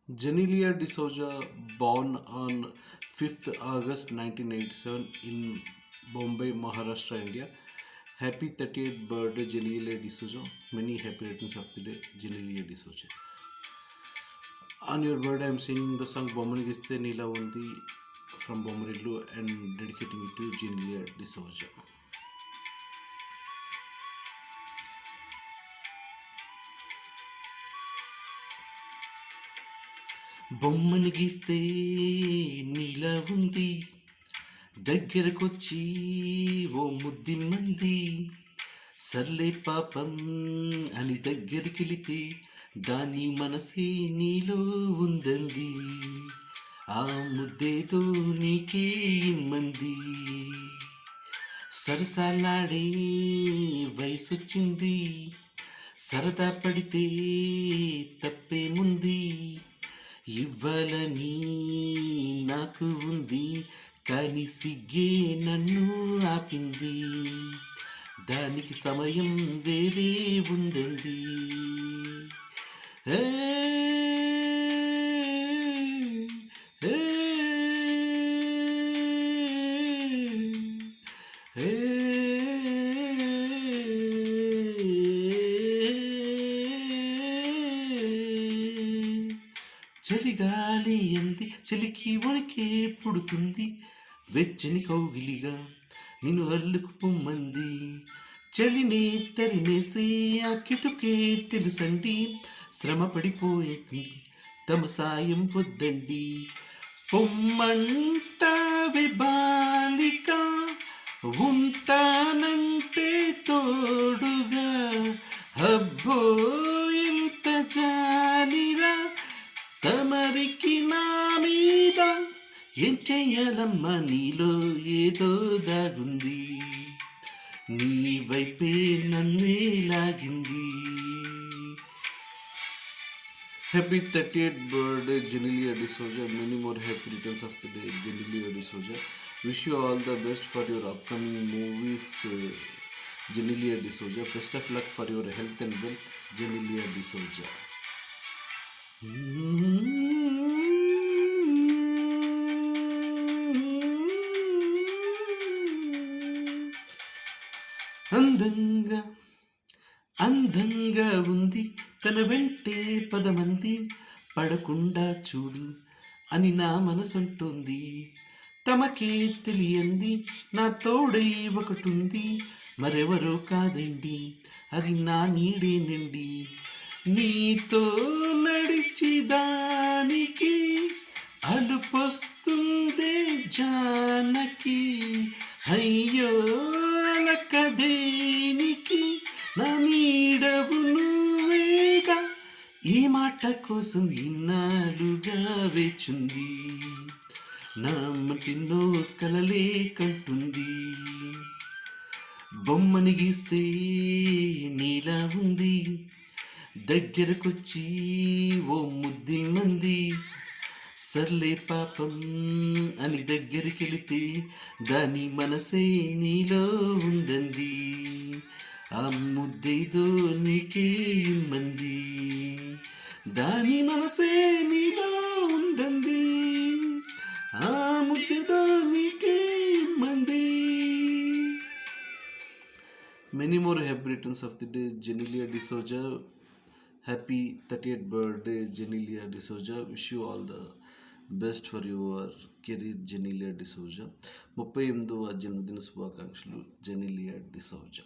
Genelia D'Souza, born on 5th August 1987 in Bombay, Maharashtra, India. Happy 30th birthday, Genelia D'Souza. Many happy returns of the day, Genelia D'Souza. On your birthday, I am singing the song Bommanigiste Neela Undi from Bommarillu and dedicating it to Genelia D'Souza. బొమ్మని గీస్తే నీలా ఉంది, దగ్గరకొచ్చి ఓ ముద్దిమ్మంది, సర్లే పాపం అని దగ్గరికెళితే దాని మనసే నీలో ఉందంది, ఆ ముద్దేదో నీకే ఇమ్మంది, సరసాలాడే వయసొచ్చింది, సరదా పడితే తప్పేముంది, ఇవ్వాలని నాకు ఉంది కానీ సిగ్గే నన్ను ఆపింది, దానికి సమయం వేరే ఉందంది. ఏ ఏ ఏ చలిగాలి ఎంది చలికి వణికే పుడుతుంది, వెచ్చని కౌగిలిగా నిన్ను అల్లుకు పొమ్మంది, చలిని తరిమేసే ఆ కిటుకే తెలుసండి, శ్రమ పడిపోయేది తమ సాయం వద్దండి, పొమ్మంటావే బాలిక ఉంటానంటే తోడుగా, అబ్బో ఎంత జాలిరా తమరికి నా మీద, ఏం చెయ్యాలమ్మా నీలో ఏదో దాగుంది, నీ వైపే నన్నే లాగింది. Happy 30th birthday, Genelia D'Souza. Many more happy returns of the day, Genelia D'Souza. Wish you all the best for your upcoming movies, Genelia D'Souza. Best of luck for your health and wealth, Genelia D'Souza. అందంగా అందంగా ఉంది తన వెంటే పదమంది, పడకుండా చూడు అని నా మనసంటోంది, తమకే తెలియంది నా తోడై ఒకటుంది, మరెవరో కాదండి అది నా నీడేనండి, నీతో నడిచి దానికి అలుపొస్తుందే జానకి, అయ్యో అలక దేనికి నా నీడవు నువ్వేగా, ఈ మాట కోసం ఇన్నాళ్ళుగా వేచుంది, నా మనసులో కలలే కంటుంది, బొమ్మని గీస్తే నీలా ఉంది, దగ్గరకొచ్చి ఓ ముద్దిమ్మంది, సర్లే పాపం అని దగ్గరికెళితే దాని మనసే నీలో ఉందంది, ఆ ముద్దేదో నీకే ఇమ్మంది, దాని మనసే నీలో ఉందంది, ఆ ముద్దేదో నీకే ఇమ్మంది. Many more happy returns of the day, Genelia D'Souza. Happy 30th birthday, Genelia D'Souza. Wish you all the best for your career, Genelia D'Souza. 38వ జన్మదిన శుభాకాంక్షలు, Genelia D'Souza.